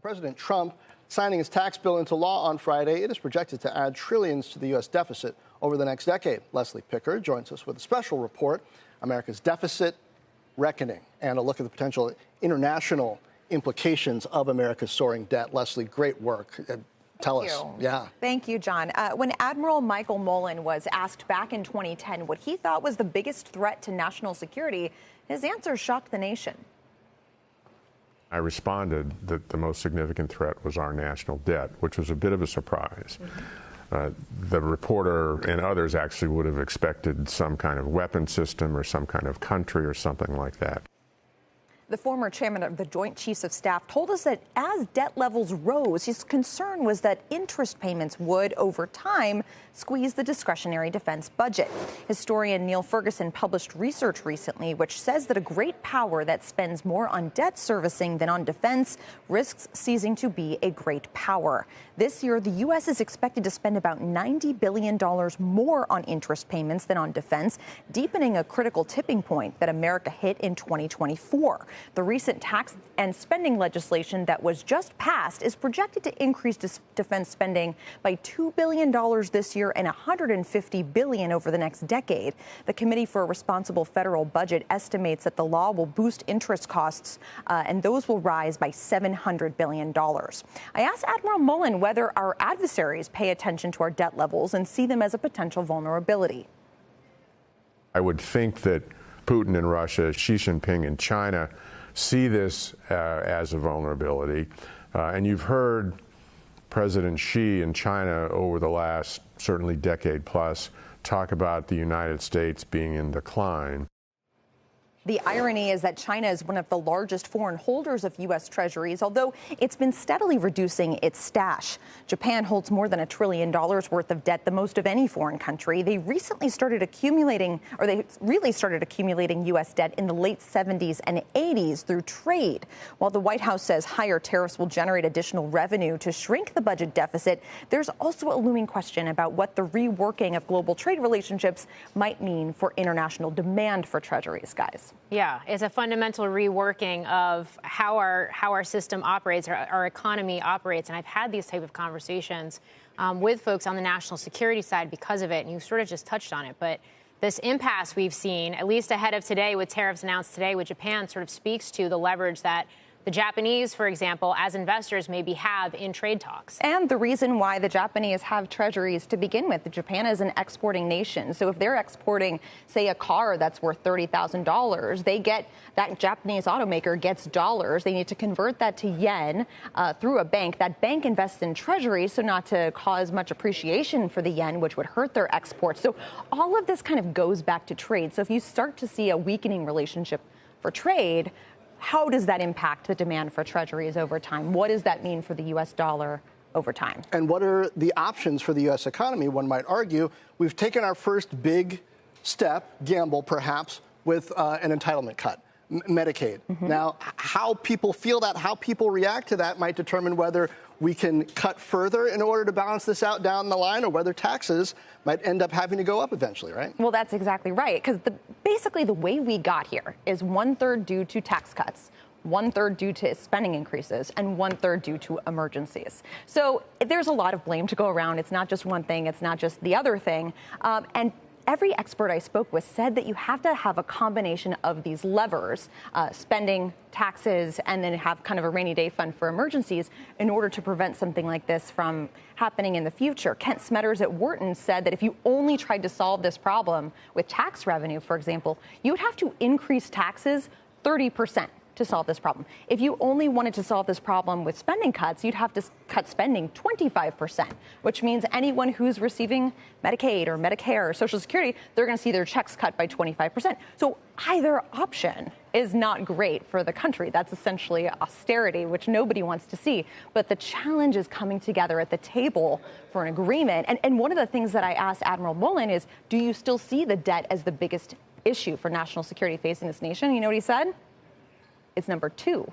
President Trump signing his tax bill into law on Friday, it is projected to add trillions to the U.S. deficit over the next decade. Leslie Picker joins us with a special report, America's Deficit Reckoning, and a look at the potential international implications of America's soaring debt. Leslie, great work. Tell us. Yeah. Thank you, John. When Admiral Michael Mullen was asked back in 2010 what he thought was the biggest threat to national security, his answer shocked the nation. I responded that the most significant threat was our national debt, which was a bit of a surprise. The reporter and others actually would have expected some kind of weapon system or some kind of country or something like that. The former chairman of the Joint Chiefs of Staff told us that as debt levels rose, his concern was that interest payments would, over time, squeeze the discretionary defense budget. Historian Neil Ferguson published research recently which says that a great power that spends more on debt servicing than on defense risks ceasing to be a great power. This year, the U.S. is expected to spend about $90 billion more on interest payments than on defense, deepening a critical tipping point that America hit in 2024. The recent tax and spending legislation that was just passed is projected to increase defense spending by $2 billion this year and $150 billion over the next decade. The Committee for a Responsible Federal Budget estimates that the law will boost interest costs, and those will rise by $700 billion. I asked Admiral Mullen whether our adversaries pay attention to our debt levels and see them as a potential vulnerability. I would think that Putin in Russia, Xi Jinping in China see this as a vulnerability. And you've heard President Xi in China over the last certainly decade plus talk about the United States being in decline. The irony is that China is one of the largest foreign holders of U.S. treasuries, although it's been steadily reducing its stash. Japan holds more than $1 trillion worth of debt, the most of any foreign country. They really started accumulating U.S. debt in the late 70s and 80s through trade. While the White House says higher tariffs will generate additional revenue to shrink the budget deficit, there's also a looming question about what the reworking of global trade relationships might mean for international demand for treasuries, guys. Yeah, it's a fundamental reworking of how our system operates, our economy operates. And I've had these type of conversations with folks on the national security side because of it. And you sort of just touched on it. But this impasse we've seen, at least ahead of today with tariffs announced today with Japan, sort of speaks to the leverage that the Japanese, for example, as investors maybe have in trade talks. And the reason why the Japanese have treasuries to begin with. Japan is an exporting nation. So if they're exporting, say, a car that's worth $30,000, that Japanese automaker gets dollars. They need to convert that to yen through a bank. That bank invests in treasuries, so not to cause much appreciation for the yen, which would hurt their exports. So all of this kind of goes back to trade. So if you start to see a weakening relationship for trade, how does that impact the demand for treasuries over time? What does that mean for the U.S. dollar over time? And what are the options for the U.S. economy? One might argue we've taken our first big step, gamble perhaps, with an entitlement cut, Medicaid. Now, how people feel that, how people react to that might determine whether we can cut further in order to balance this out down the line, or whether taxes might end up having to go up eventually, right? Well, that's exactly right, because basically the way we got here is 1/3 due to tax cuts, 1/3 due to spending increases, and 1/3 due to emergencies. So there's a lot of blame to go around. It's not just one thing. It's not just the other thing. And every expert I spoke with said that you have to have a combination of these levers, spending, taxes, and then have kind of a rainy day fund for emergencies in order to prevent something like this from happening in the future. Kent Smetters at Wharton said that if you only tried to solve this problem with tax revenue, for example, you would have to increase taxes 30% to solve this problem. If you only wanted to solve this problem with spending cuts, you'd have to cut spending 25%, which means anyone who's receiving Medicaid or Medicare or Social Security, they're going to see their checks cut by 25%. So either option is not great for the country. That's essentially austerity, which nobody wants to see. But the challenge is coming together at the table for an agreement. And one of the things that I asked Admiral Mullen is, do you still see the debt as the biggest issue for national security facing this nation? You know what he said? It's number 2.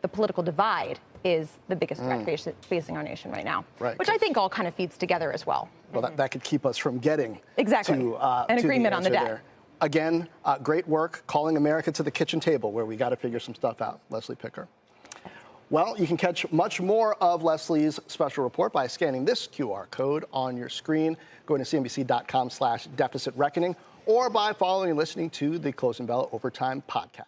The political divide is the biggest threat facing our nation right now, which I think all kind of feeds together as well. Well, that could keep us from getting to an agreement on the debt. There. Again, great work calling America to the kitchen table where we got to figure some stuff out. Leslie Picker. Well, you can catch much more of Leslie's special report by scanning this QR code on your screen, going to cnbc.com/deficit reckoning, or by following and listening to the Closing Bell Overtime podcast.